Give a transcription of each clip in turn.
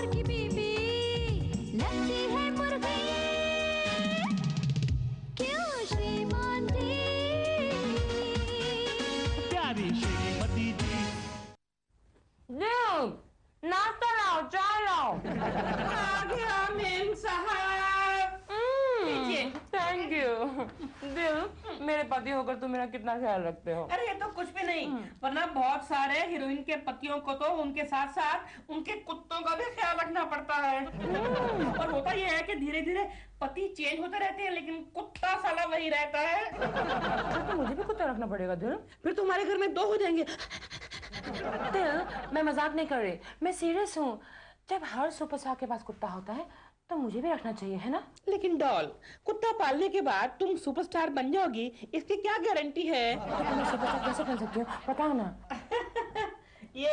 की बीबी लगती है मुर्गी, क्यों श्रीमती प्यारी श्रीमती जी। नाश्ता लाओ, चाय लाओ। आ गया मेम साहब। Thank you. दिल, मेरे पति होकर तुम मेरा कितना ख्याल रखते हो। अरे ये तो कुछ भी नहीं, वरना बहुत सारे हीरोइन के पतियों को तो उनके साथ साथ उनके कुत्तों का भी ख्याल रखना पड़ता है। और होता ये है कि धीरे धीरे पति चेंज होते रहते हैं, लेकिन कुत्ता साला वही रहता है। तो मुझे भी कुत्ता रखना पड़ेगा दिल। फिर तुम्हारे घर में 2 हो जाएंगे। दिल, मैं मजाक नहीं कर रही, मैं सीरियस हूँ। जब हर सुपरस्टार के पास कुत्ता होता है तो मुझे भी रखना चाहिए, है ना? लेकिन डॉल, कुत्ता पालने के बाद तुम सुपरस्टार बन जाओगी, इसकी क्या गारंटी है? तो मैं सुपरस्टार कैसे बन सकती हूँ, बताओ ना। ये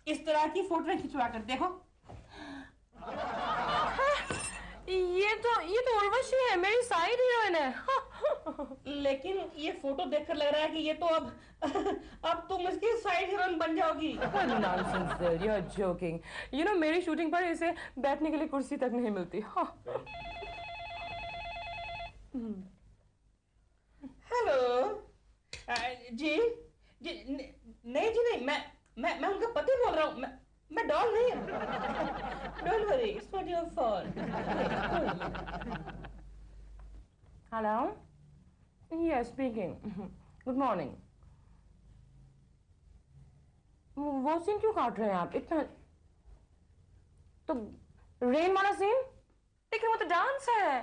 इस तरह की फोटो खिंचवा कर देखो। ये तो उर्वशी है, मेरी साइड हीरोइन है। लेकिन ये फोटो देखकर लग रहा है कि ये तो अब तुम इसकी साइड हीरोइन बन जाओगी। Nonsense, Dil, you're joking. You know, मेरी शूटिंग पर इसे बैठने के लिए कुर्सी तक नहीं मिलती। हेलो जी नहीं जी नहीं, मैं उनका पति बोल रहा हूँ, मैं डॉल नहीं। Don't worry, it's not your fault. Hello, yes speaking, good morning. वो सीन क्यों काट रहे हैं आप इतना? तो रेन वाला सीन? लेकिन वो तो डांस है,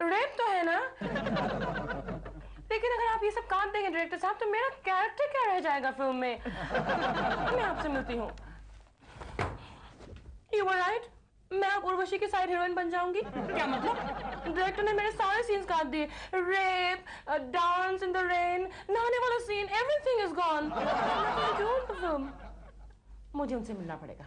रेप तो है ना? लेकिन अगर आप ये सब काट देंगे डायरेक्टर साहब, तो मेरा कैरेक्टर क्या रह जाएगा फिल्म में? मैं आपसे मिलती हूँ। You were right. मैं अब उर्वशी की साइड हीरोइन बन जाऊंगी। क्या मतलब? डायरेक्टर ने मेरे सारे सीन्स काट दिए। Rape, dance in the rain, नहाने वाला scene, everything is gone. Film मुझे उनसे मिलना पड़ेगा।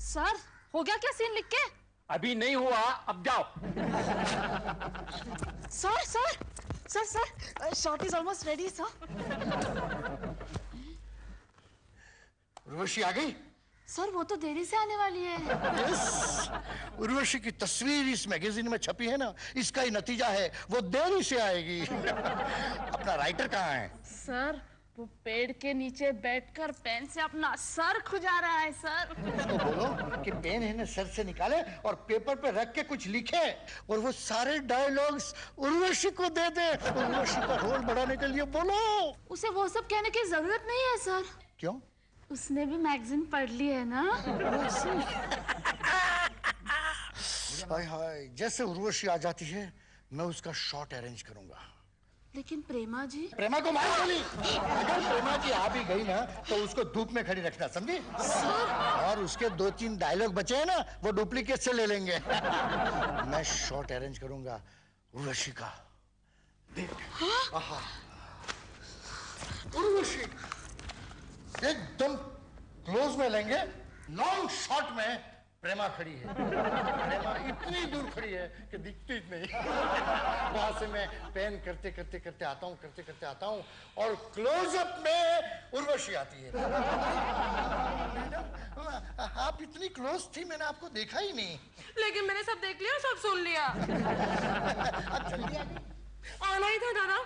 सर, हो गया क्या सीन लिख के? अभी नहीं हुआ, अब जाओ। Sir, shot is almost ready sir. Urvashi आ गई? सर वो तो देरी से आने वाली है। यस, उर्वशी की तस्वीर इस मैगजीन में छपी है ना, इसका ही नतीजा है, वो देरी से आएगी। अपना राइटर कहाँ है? सर वो पेड़ के नीचे बैठकर पेन से अपना सर खुजा रहा है सर। उसको बोलो कि पेन है ना सर से निकाले और पेपर पे रख के कुछ लिखे, और वो सारे डायलॉग्स उर्वशी को दे दे। उर्वशी का रोल बढ़ाने के लिए बोलो। उसे वो सब कहने की जरूरत नहीं है सर। क्यों? उसने भी मैगजीन पढ़ ली है ना। हाय हाय, जैसे उर्वशी आ जाती है मैं उसका शॉट अरेंज करूंगा। लेकिन प्रेमा जी? प्रेमा को मार डाली। अगर प्रेमा जी आ भी गई ना तो उसको धूप में खड़ी रखना, समझी? और उसके 2-3 डायलॉग बचे हैं ना, वो डुप्लीकेट से ले लेंगे। मैं शॉट अरेंज करूंगा उर्वशी का। देख, उर्वशी एकदम क्लोज में लेंगे, लॉन्ग शॉट में प्रेमा खड़ी है। प्रेमा इतनी दूर खड़ी है कि दिखती नहीं। वहां से मैं पेन करते आता हूँ और क्लोजअप में उर्वशी आती है। आप इतनी क्लोज थी, मैंने आपको देखा ही नहीं। लेकिन मैंने सब देख लिया, सब सुन लिया। आप जल्दी आ गई। आना ही था दादा,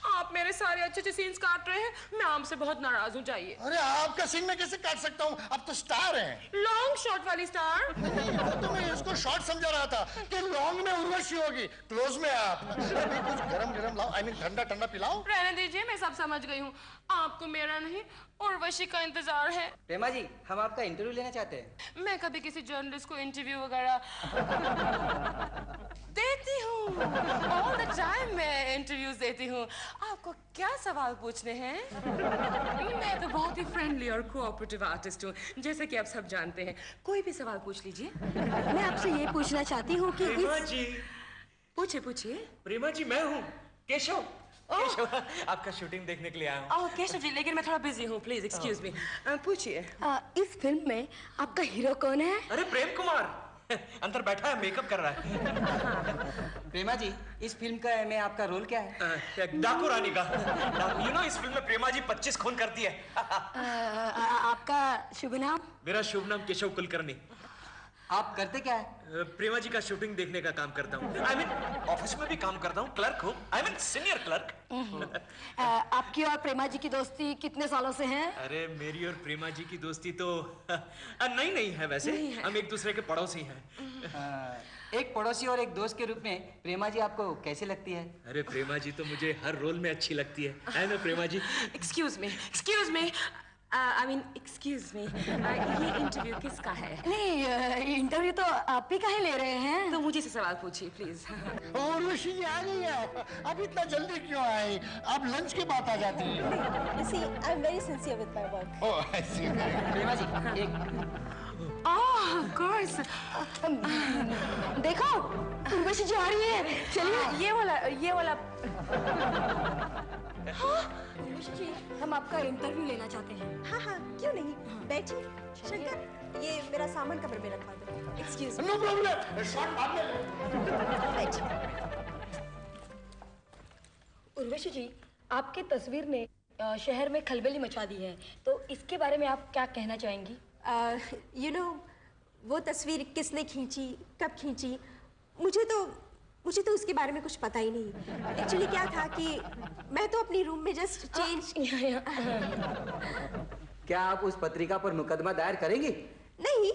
आप मेरे सारे अच्छे सीन्स काट रहे हैं, मैं आपसे बहुत नाराज हूँ। जाइए। अरे आपका सीन मैं कैसे काट सकता हूँ, आप तो स्टार हैं। लॉन्ग शॉट वाली स्टार? वो तो मैं इसको शॉर्ट समझा रहा था कि लॉन्ग में उर्वशी होगी, क्लोज में आप। अभी कुछ गरम लाओ, आई मीन ठंडा पिलाओ। रहने दीजिए, मैं सब समझ गई हूँ। आपको मेरा नहीं, उर्वशी का इंतजार है। प्रेमा जी, हम आपका इंटरव्यू लेना चाहते हैं। मैं कभी किसी जर्नलिस्ट को इंटरव्यू वगैरह देती हूँ। ऑल द टाइम मैं इंटरव्यूज देती हूँ। आपको क्या सवाल पूछने हैं? मैं तो बहुत ही फ्रेंडली और कोऑपरेटिव आर्टिस्ट हूँ, जैसे कि आप सब जानते हैं। कोई भी सवाल पूछ लीजिए। मैं आपसे ये पूछना चाहती हूँ कि प्रेमा जी। पूछिए। प्रेमा जी, मैं हूँ केशव। केशव, आपका शूटिंग देखने के लिए आया हूँ। केशव जी, लेकिन मैं थोड़ा बिजी हूँ, प्लीज एक्सक्यूज मी। पूछिए। इस फिल्म में आपका हीरो कौन है? अरे प्रेम कुमार। अंदर बैठा है, मेकअप कर रहा है। प्रेमा जी, इस फिल्म का में आपका रोल क्या है? डाकू रानी का। यू नो, इस फिल्म में प्रेमा जी 25 खून करती है। आपका शुभ नाम? मेरा शुभ नाम केशव कुलकर्णी। आप करते क्या है? प्रेमा जी का शूटिंग देखने का काम करता हूँ। आई मीन ऑफिस में भी काम करता हूँ, क्लर्क हूँ। I mean senior clerk. आपकी और प्रेमा जी की दोस्ती कितने सालों से है? अरे मेरी और प्रेमा जी की दोस्ती तो नहीं है वैसे। हम एक दूसरे के पड़ोसी हैं। एक पड़ोसी और एक दोस्त के रूप में प्रेमा जी आपको कैसे लगती है? अरे प्रेमा जी तो मुझे हर रोल में अच्छी लगती है ना Prema ji? Excuse me I mean excuse me, ये इंटरव्यू किसका है? नहीं, इंटरव्यू तो आप ही काहे ले रहे हैं? तो मुझे से सवाल पूछिए प्लीज। उर्वशी जी आ गई है। अब इतना जल्दी क्यों आई? आप लंच के बाद आ जाती हैं। See, I'm very sincere with my work. Oh, I see. प्रेमा जी, एक ऑफ कोर्स। देखो, उर्वशी जी आ रही है। चलिए, ये वाला उर्वशी जी, हम आपका इंटरव्यू लेना चाहते हैं। हाँ हाँ, क्यों नहीं, बैठिए। शंकर, ये मेरा सामान कमरे में रखवा दो। एक्सक्यूज नो प्रॉब्लम, शॉट बाद में ले। उर्वशी जी, आपकी तस्वीर ने शहर में खलबली मचा दी है, तो इसके बारे में आप क्या कहना चाहेंगी? यू नो, वो तस्वीर किसने खींची, कब खींची, मुझे तो उसके बारे में कुछ पता ही नहीं। एक्चुअली क्या था कि मैं तो अपनी रूम में जस्ट चेंज। क्या आप उस पत्रिका पर मुकदमा दायर करेंगी? नहीं,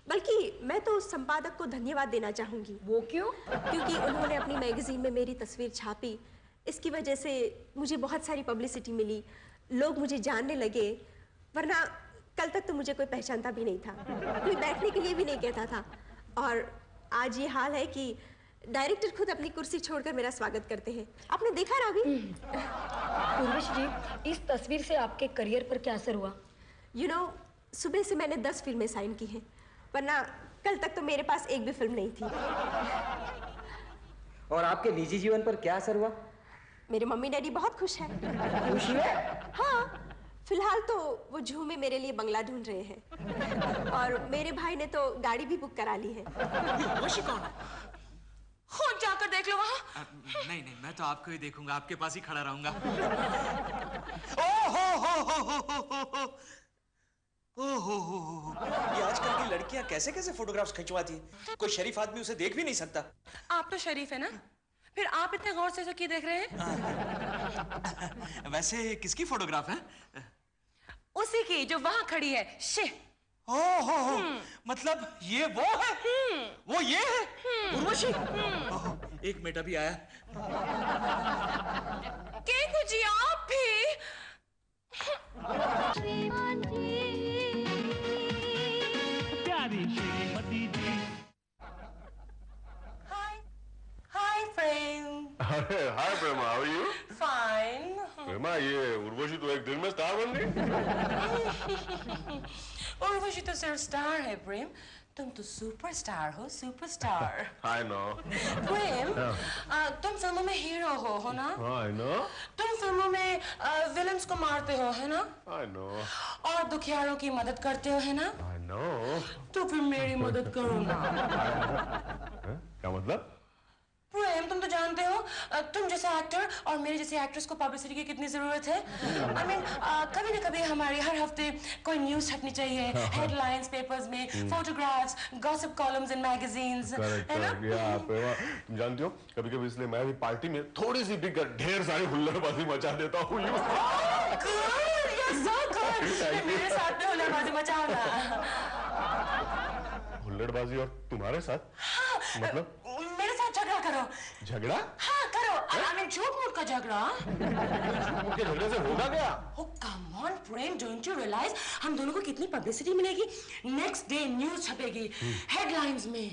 बल्कि मैं तो उस संपादक को धन्यवाद देना चाहूंगी। वो क्यों? क्योंकि उन्होंने अपनी मैगजीन में मेरी तस्वीर छापी। इसकी वजह से मुझे बहुत सारी पब्लिसिटी मिली, लोग मुझे जानने लगे, वरना कल तक तो मुझे कोई पहचानता भी नहीं था, कोई बैठने के लिए भी नहीं कहता था। और आज ये हाल है कि डायरेक्टर खुद अपनी कुर्सी छोड़कर मेरा स्वागत करते हैं। आपने देखा ना अभी? उर्वशी जी, इस तस्वीर से आपके करियर पर क्या असर हुआ? यू नो, सुबह से मैंने 10 फिल्में साइन की हैं, वरना कल तक तो मेरे पास एक भी फिल्म नहीं थी। और आपके निजी जीवन पर क्या असर हुआ? मेरे मम्मी डैडी बहुत खुश हैं। खुश हुए? हाँ, फिलहाल तो वो जू में मेरे लिए बंगला ढूंढ रहे हैं, और मेरे भाई ने तो गाड़ी भी बुक करा ली है। उर्वशी कौन है? खुद जाकर देख लो वहाँ। नहीं, मैं तो आपको ही देखूंगा, आपके पास ही खड़ा रहूंगा। ये आजकल की लड़कियां कैसे कैसे फोटोग्राफ्स खिंचवाती हैं? कोई शरीफ आदमी उसे देख भी नहीं सकता। आप तो शरीफ है ना, फिर आप इतने गौर से क्यों देख रहे हैं? वैसे किसकी फोटोग्राफ है? उसी की जो वहाँ खड़ी है। हो, मतलब ये वो है? वो ये है? उर्वशी? एक मिनट, अभी आया। केकू जी, आप भी? प्यारी श्रीमती जी। हाय प्रेम। अरे हाय प्रेमा, हाउ आर यू? फाइन। प्रेमा, ये उर्वशी तो एक दिन में स्टार बन गई। उर्वशी तो सिर्फ स्टार है प्रेम, तुम तो सुपरस्टार हो, सुपरस्टार। I know. प्रेम, तुम फिल्मों में हीरो हो ना? I know. तुम फिल्मों में विलन्स को मारते हो, है ना? I know. और दुखियारों की मदद करते हो, है ना? I know. तो फिर मेरी मदद करो ना। क्या मतलब? प्रेम, तुम तो जानते हो तुम जैसे एक्टर और मेरे जैसे एक्ट्रेस को पब्लिसिटी की कितनी जरूरत है। I mean, कभी ना कभी हमारी हर हफ्ते कोई न्यूज छपनी चाहिए, हेडलाइंस पेपर्स में, photographs, gossip columns in magazines, है ना? तुम जानती हो, कभी कभी इसलिए मैं भी पार्टी में थोड़ी सी भी ढेर सारी हुल्लड़बाजी मचा देता हूँ। मेरे साथ में हुल्लड़बाजी मचाओ ना। हुल्लड़बाजी और तुम्हारे साथ? हाँ, मतलब? मेरे साथ झगड़ा करो। झगड़ा? हाँ करो। I mean, झूठ-मूठ का झगड़ा। झूठ के झगड़े से होगा क्या? Oh come on, Prem, don't you realize हम दोनों को कितनी पब्लिसिटी मिलेगी? नेक्स्ट डे न्यूज छपेगी, हेडलाइंस में।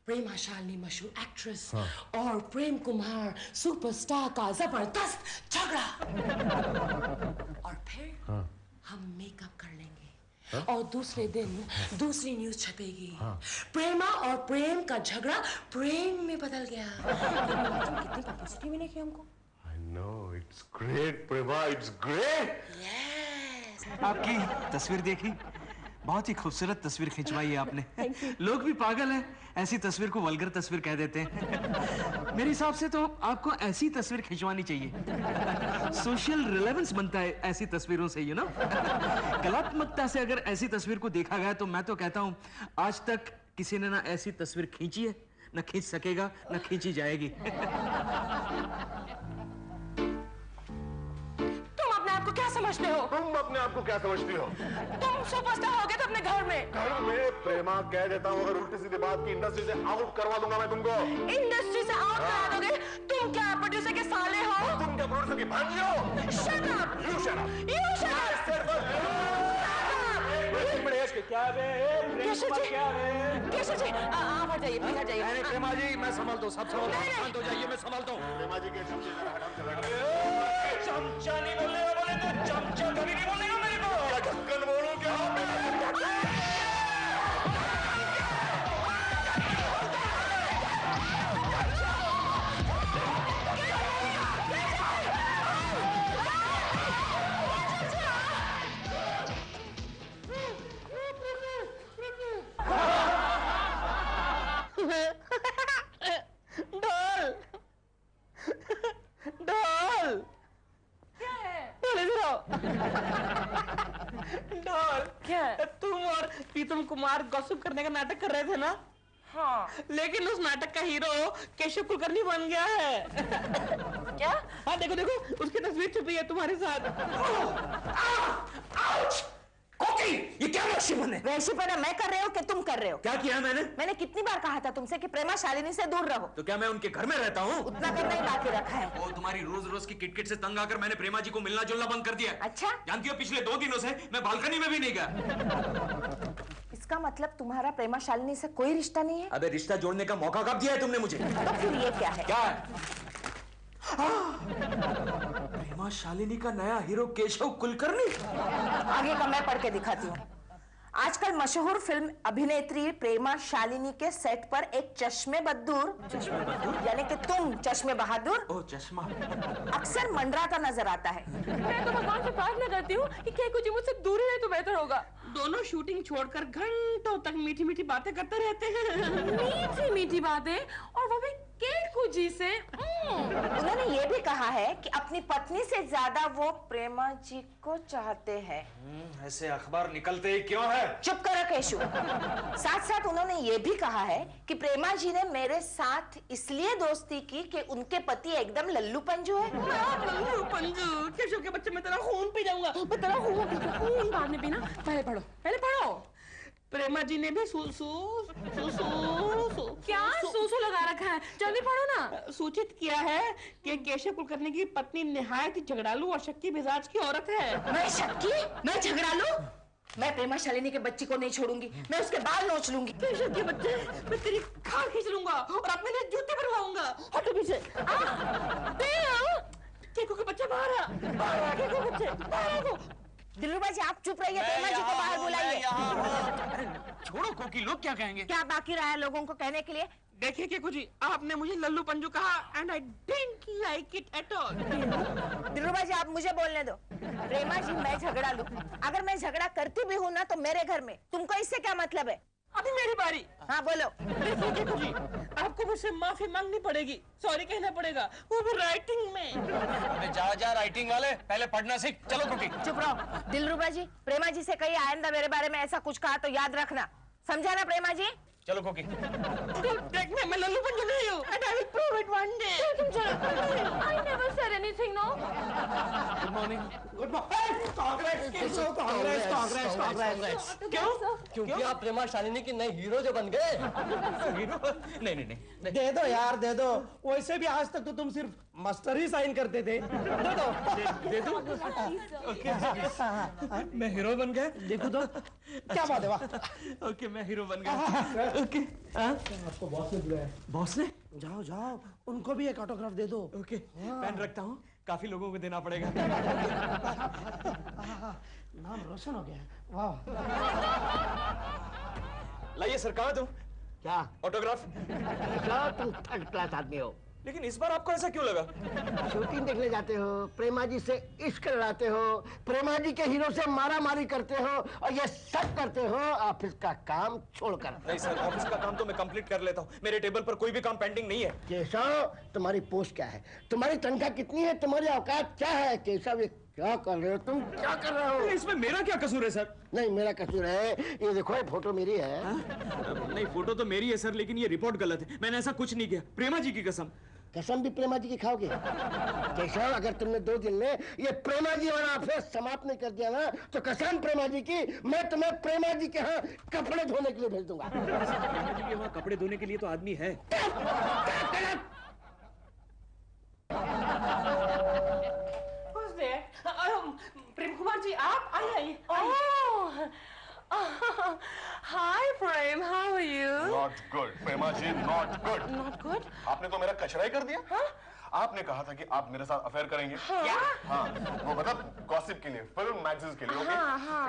प्रेमा शालिनी मशहूर एक्ट्रेस और प्रेम कुमार सुपरस्टार का जबरदस्त झगड़ा। और फिर हम मेकअप कर लेंगे और दूसरे दिन दूसरी न्यूज छपेगी। प्रेमा और प्रेम का झगड़ा प्रेम में बदल गया। कितनी पब्लिसिटी मिलेगी हमको? I know, it's great, Prema, it's great. Yes. आपकी तस्वीर देखी, बहुत ही खूबसूरत तस्वीर खिंचवाई है आपने। लोग भी पागल हैं, ऐसी तस्वीर को वल्गर तस्वीर कह देते हैं। मेरे हिसाब से तो आपको ऐसी तस्वीर खिंचवानी चाहिए। सोशल रिलेवेंस बनता है ऐसी तस्वीरों से, यू नो। कलात्मकता से अगर ऐसी तस्वीर को देखा गया तो मैं तो कहता हूँ आज तक किसी ने ना ऐसी तस्वीर खींची है, ना खींच सकेगा, ना खींची जाएगी। आपको क्या समझते हो? तुम अपने आप को क्या समझती हो? तुम सुपरस्टार हो गए तो अपने घर में। घर में प्रेमा कह देता हूँ, अगर उल्टी सीधी बात की इंडस्ट्री से आउट करवा दूंगा मैं तुमको। इंडस्ट्री से आउट करा दोगे? तुम क्या प्रोड्यूसर के साले हो? तुम क्या प्रोड्यूसर की भांजी हो? Shut up! You shut up! You shut up! क्या है? केशव जी, आप हट जाइए, प्लीज हट जाइए। अरे प्रेमा जी, मैं संभालता हूँ, सब संभालता हूँ, शांत हो जाइए, मैं संभालता हूँ। प्रेमा जी के चमचे जरा हटाम से लड़। चमचा नहीं बोलेगा, बोले तो चमचा कभी नहीं बोलेगा मेरे को। क्या ढक्कन बोलूं क्या? तुम और प्रीतम कुमार गॉसिप करने का नाटक कर रहे थे ना? हाँ। लेकिन उस नाटक का हीरो केशव कुलकर्णी बन गया है। क्या? हाँ देखो देखो, उसकी तस्वीर छुपी है तुम्हारे साथ। कोकी, ये क्या वैश्यपन है? वैश्यपन मैं कर रहे हो कि तुम कर रहे हो? क्या किया मैंने? मैंने कितनी बार कहा था तुमसे कि प्रेमा शालिनी से दूर रहो। तो क्या मैं उनके घर में रहता हूँ? उतना करना ही बाकी रखा है। वो तुम्हारी रोज रोज की किटकिट से तंग आकर मैंने प्रेमा जी को मिलना जुलना बंद कर दिया। अच्छा? जानती हो पिछले 2 दिनों से मैं बालकनी में भी नहीं गया। इसका मतलब तुम्हारा प्रेमा शालिनी से कोई रिश्ता नहीं है? अबे रिश्ता जोड़ने का मौका कब दिया है तुमने मुझे? तो फिर ये क्या है? क्या है? प्रेमा शालिनी का नया हीरो केशव कुलकर्णी। आगे का मैं पढ़ के दिखाती हूँ। आजकल मशहूर फिल्म अभिनेत्री प्रेमा शालिनी के सेट पर एक चश्मे बहादुर यानी कि तुम चश्मे बहादुर ओ चश्मा अक्सर मंडराता नजर आता है। मैं तो भगवान से प्रार्थना करती हूँ कि केकू जी मुझसे दूर ही रहे तो बेहतर होगा। दोनों शूटिंग छोड़कर घंटों तक मीठी मीठी बातें करते रहते हैं। मीठी मीठी बातें, और वो भी केकू जी से। उन्होंने ये भी कहा है कि अपनी पत्नी से ज्यादा वो प्रेमा जी को चाहते हैं। ऐसे अखबार निकलते ही क्यों है? चुप करो केशु। साथ साथ उन्होंने ये भी कहा है कि प्रेमा जी ने मेरे साथ इसलिए दोस्ती की कि उनके पति एकदम लल्लू पंजू है। लल्लू पंजू? केशव के बच्चे, मैं तेरा खून पी जाऊंगा। मैं तेरा खून बाद में पीना, पहले पढ़ो, पहले पढ़ो। प्रेमा जी ने भी सूसू क्या सूसू लगा रखा है? जल्दी पढ़ो ना। सूचित किया है कि केशव कुलकर्णी की पत्नी निहायत ही झगड़ालू और शक्की मिजाज की औरत है। मैं शक्की? मैं झगड़ालू? मैं प्रेमा शालिनी के बच्ची को नहीं छोड़ूंगी। मैं उसके बाल नोच लूंगी। केशव के बच्चे, मैं तेरी खाल खींच लूंगा और अपने लिए जूते बनवाऊंगा। हटो पीछे। केकू के बच्चे बाहर आ, केकू के बच्चे बाहर आ। दिलरुबा जी आप चुप रहिए, प्रेमा जी को बाहर बुलाइए। अरे छोड़ो कोकी, लोग क्या कहेंगे? क्या बाकी रहा है लोगों को कहने के लिए? देखिए केकू जी, आपने मुझे लल्लू पंजू कहा and I didn't like it at all. Dilruba ji आप मुझे बोलने दो। प्रेमा जी मैं झगड़ा लूं, अगर मैं झगड़ा करती भी हूँ ना तो मेरे घर में, तुमको इससे क्या मतलब है? अभी मेरी बारी। हाँ बोलो। देखिए केकू जी, आपको मुझसे माफी मांगनी पड़ेगी, सॉरी कहना पड़ेगा, वो भी राइटिंग में। अबे जा राइटिंग वाले, पहले पढ़ना सीख। चलो कोकी। चुप रहो। दिलरुबा जी, प्रेमा जी से कहीं आइंदा मेरे बारे में ऐसा कुछ कहा तो याद रखना, समझा ना प्रेमा जी? चलो कोकी। देखने मैं लल्लू पंजू नहीं हूँ and I will prove it one day। तुम चलो। I never said anything, no? Good morning. Good morning. Congress, Congress. क्यों? क्योंकि आप प्रेमा शालिनी की नई हीरो जो बन गए। हीरो? नहीं। दे दो यार, दे दो। वैसे भी आज तक तो तुम सिर्फ मास्टर ही साइन करते थे। दे दो। दे दो। मैं हीरो बन गया। देखो तो क्या बात है। वाह। ओके मैं हीरो बन गया। ओके आपको बॉस ने बुलाया। बॉस ने? जाओ जाओ, उनको भी एक ऑटोग्राफ दे दो। ओके पेन रखता हूँ, काफी लोगों को देना पड़ेगा। नाम रोशन हो गया। वाह। लाइए सर, कहाँ तुम? क्या ऑटोग्राफ? तुम थर्ड क्लास आदमी हो, लेकिन इस बार आपको ऐसा क्यों लगा? शूटिंग देखने जाते हो, प्रेमा जी से इश्क कराते हो, प्रेमा जी के हीरो से मारा मारी करते हो और ये सब करते हो ऑफिस का काम छोड़कर। नहीं सर, ऑफिस का काम तो मैं कंप्लीट कर लेता हूँ, मेरे टेबल पर कोई भी काम पेंडिंग नहीं है। केशव, तुम्हारी पोस्ट क्या है, तुम्हारी तनख्वाह कितनी है, तुम्हारी औकात क्या है? केशव, ये क्या कर रहे हो तुम, क्या कर रहे हो? इसमें मेरा क्या कसूर है सर? नहीं, मेरा कसूर है। ये देखो, ये फोटो मेरी है। नहीं, फोटो तो मेरी है सर, लेकिन ये रिपोर्ट गलत है। मैंने ऐसा कुछ नहीं किया, प्रेमा जी की कसम। कसम भी प्रेमा जी की खाओगे? केशव, अगर तुमने 2 दिन में ये प्रेमा जी वाला अफेयर समाप्त नहीं कर दिया ना, तो कसम प्रेमा जी की, मैं तुम्हें प्रेमा जी के यहाँ कपड़े धोने के लिए भेज दूंगा। प्रेमा जी के वहाँ कपड़े धोने के लिए तो आदमी है। प्रेम कुमार जी, आप आइए। Hi Prem, how are you? Not good Prema ji, not good. Not good? आपने तो मेरा कचरा ही कर दिया। हाँ? आपने कहा था कि आप मेरे साथ अफेयर करेंगे। हाँ, वो मतलब गॉसिप के लिए, फिल्म मैगजीन्स के लिए, ओके?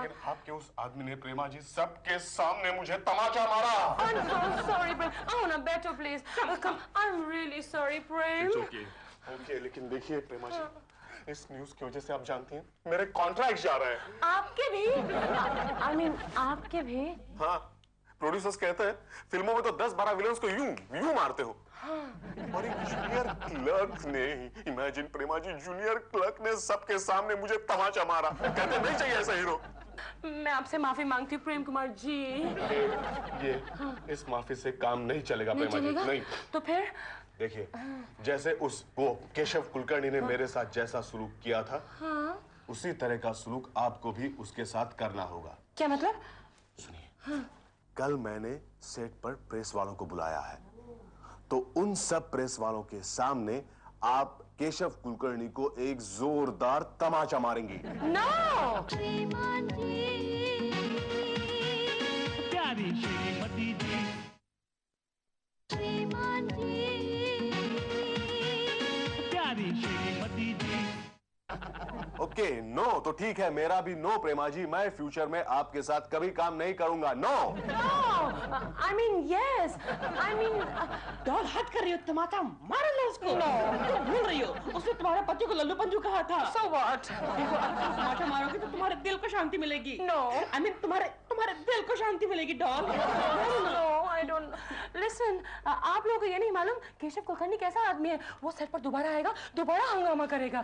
लेकिन आपके उस आदमी ने प्रेमा जी सबके सामने मुझे तमाचा मारा। I'm so sorry, Prem. I want a better place. Come, I'm really sorry, Prem. Okay, लेकिन देखिए प्रेमा जी, इस न्यूज़ की वजह से आप जानती हैं मेरे कॉन्ट्रैक्ट जा रहे हैं। आपके भी? I mean, आपके भी? हाँ, प्रोड्यूसर्स कहते हैं फिल्मों में तो 10-12 विलन्स को यूं मारते हो। और एक जूनियर क्लर्क ने, इमेजिन प्रेमा जी, जूनियर क्लर्क ने सबके सामने मुझे तमाचा मारा। कहते नहीं चाहिए ऐसा हीरो। मैं आपसे माफी मांगती हूँ प्रेम कुमार जी। ये इस माफी से काम नहीं चलेगा प्रेमा जी, नहीं। तो फिर? देखिए, जैसे वो केशव कुलकर्णी ने मेरे साथ जैसा सलूक किया था, उसी तरह का सलूक आपको भी उसके साथ करना होगा। क्या मतलब? सुनिए, कल मैंने सेट पर प्रेस वालों को बुलाया है, तो उन सब प्रेस वालों के सामने आप केशव कुलकर्णी को एक जोरदार तमाचा मारेंगी। No! प्यारी श्रीमती जी, प्यारी श्रीमती जी। ओके, नो तो ठीक है, मेरा भी नो प्रेमा जी, मैं फ्यूचर में आपके साथ कभी काम नहीं करूंगा। No. I mean yes. I mean. Doll हट कर रही हो, टमाटा मार लो उसको। तुम भूल रही हो, उसने तुम्हारे पति को लल्लू पंजू कहा था। So what? देखो, अगर तुम टमाटा मारोगे तो तुम्हारे दिल को शांति मिलेगी। No. I mean, तुम्हारे दिल को शांति मिलेगी doll. No, I don't. Listen, आप लोगों को ये नहीं मालूम केशव कुलकर्णी कैसा आदमी है? वो सेट पर दोबारा आएगा, दोबारा हंगामा करेगा।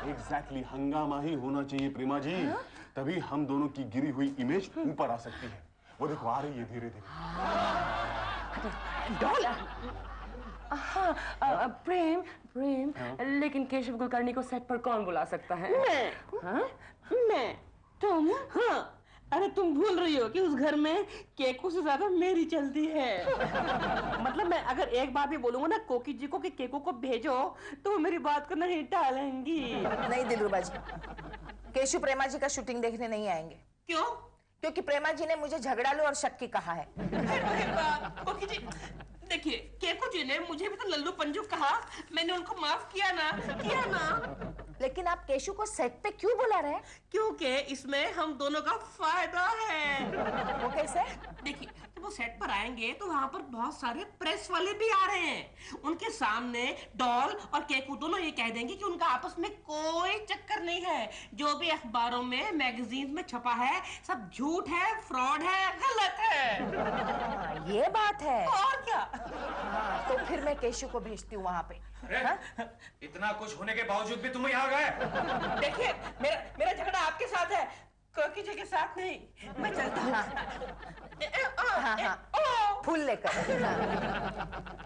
एग्जैक्टली, हंगामा ही होना चाहिए प्रेमा जी, तभी हम दोनों की गिरी हुई इमेज ऊपर आ सकती है। वो देखो आ रही है धीरे धीरे। हाँ, प्रेम, लेकिन केशव कुलकर्णी को सेट पर कौन बुला सकता है? मैं, तुम? हाँ। अरे तुम भूल रही हो कि उस घर में केकू से ज्यादा मेरी चलती है। मतलब मैं अगर एक बार भी बोलूंगा ना कोकी जी को कि केकू को भेजो, तो वो मेरी बात को नहीं टालेंगी। नहीं दिलरुबा जी, केशु प्रेमा जी का शूटिंग देखने नहीं आएंगे। क्यों? क्योंकि प्रेमा जी ने मुझे झगड़ालू और शक्की कहा है। कोकी जी, देखिए, केकू जी ने मुझे भी तो लल्लू पंजू कहा, मैंने उनको माफ किया ना। लेकिन आप केशु को सेट पे क्यों बुला रहे हैं? क्योंकि इसमें हम दोनों का फायदा है। वो कैसे? देखिए, जब वो सेट पर आएंगे तो वहाँ पर बहुत सारे प्रेस वाले भी आ रहे हैं। उनके सामने डॉल और केकू दोनों ये कह देंगे कि उनका आपस में कोई चक्कर नहीं है। जो भी अखबारों में, मैगजीन में छपा है, सब झूठ है, फ्रॉड है, गलत है। ये बात है। और क्या? तो फिर मैं केशु को भेजती हूँ वहाँ पे। इतना कुछ होने के बावजूद भी तुम यहाँ गए? देखिए, मेरा झगड़ा आपके साथ है, कोकी जी के साथ नहीं। मैं चलता हूँ। हाँ, फूल लेकर।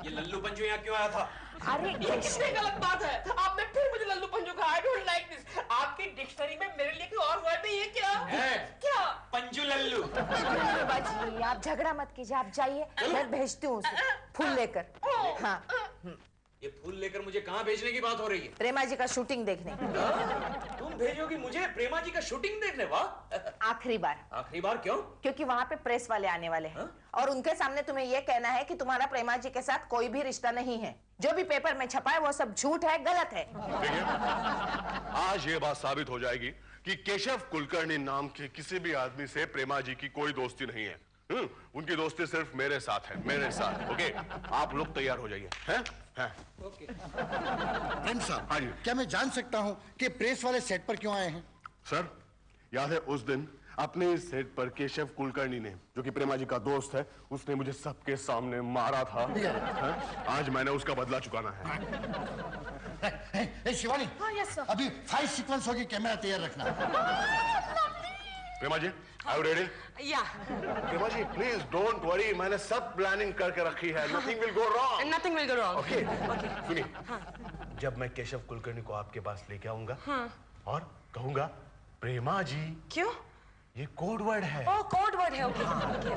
ये लल्लू पंजू यहाँ क्यों आया था? अरे ये कितनी गलत बात है। आपने फिर मुझे लल्लू पंजू कहा। I don't like this. आपकी डिक्शनरी में मेरे लिए कोई और वर्ड नहीं है क्या? क्या? पंजू लल्लू। बाजी, आप झगड़ा मत कीजिए, आप जाइए, मैं भेजती हूँ उसे फूल लेकर। हाँ। ये फूल लेकर मुझे कहाँ भेजने की बात हो रही है? प्रेमा जी का शूटिंग देखने। तुम भेजोगी मुझे प्रेमा जी का शूटिंग देखने? वाह! आखिरी बार। आखिरी बार क्यों? क्योंकि वहाँ पे प्रेस वाले आने वाले हैं और उनके सामने तुम्हें ये कहना है कि तुम्हारा प्रेमा जी के साथ कोई भी रिश्ता नहीं है। जो भी पेपर में छपा है वो सब झूठ है, गलत है। देखिए, आज ये बात साबित हो जाएगी कि केशव कुलकर्णी नाम के किसी भी आदमी से प्रेमा जी की कोई दोस्ती नहीं है। उनकी दोस्ती सिर्फ मेरे साथ है, मेरे साथ। ओके, आप लोग तैयार हो जाइए। हैं? हाँ। प्रेम साहब, हाँ जी। क्या मैं जान सकता हूँ कि प्रेस वाले सेट पर क्यों आए हैं? सर, याद है उस दिन अपने इस सेट पर केशव कुलकर्णी ने, जो कि प्रेमा जी का दोस्त है, उसने मुझे सबके सामने मारा था। हाँ? आज मैंने उसका बदला चुकाना है। शिवानी, अभी फाइट सीक्वेंस होगी, कैमरा तैयार रखना। प्रेमा जी, are you ready? या प्रेमा जी, प्लीज डोंट वरी, मैंने सब प्लानिंग करके रखी है। Nothing will go wrong. Nothing will go wrong. Okay, सुनिए, जब मैं केशव कुलकर्णी को आपके पास लेके आऊंगा और कहूंगा प्रेमा जी, क्यों? ये कोड वर्ड है। ओह, कोड वर्ड है। ओके।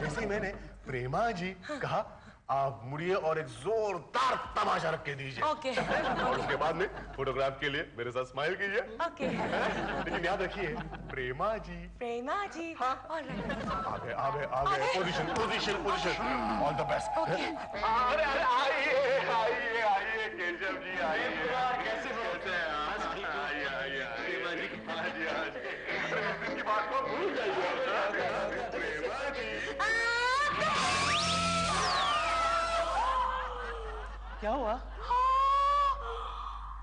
जैसे ही मैंने प्रेमा जी कहा, आप मुड़िए और एक जोरदार तमाशा रख के दीजिए। ओके। और उसके बाद में फोटोग्राफ के लिए मेरे साथ स्माइल कीजिए। ओके। लेकिन याद रखिए, प्रेमा जी। प्रेमा जी। हाँ। ऑलराइट। आगे position position position. All the best. अरे अरे आइए केशव जी, आइए। कैसे हैं आप? आइए प्रेमा जी। हाँ जी। की बात को भूल जाइए प्रेमा जी। क्या हुआ?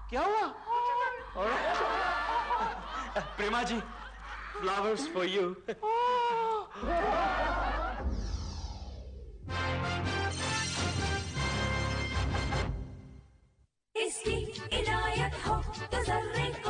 क्या हुआ? प्रेमा जी, फ्लावर्स फॉर यू। इसकी इनायत हो तो जर्रे को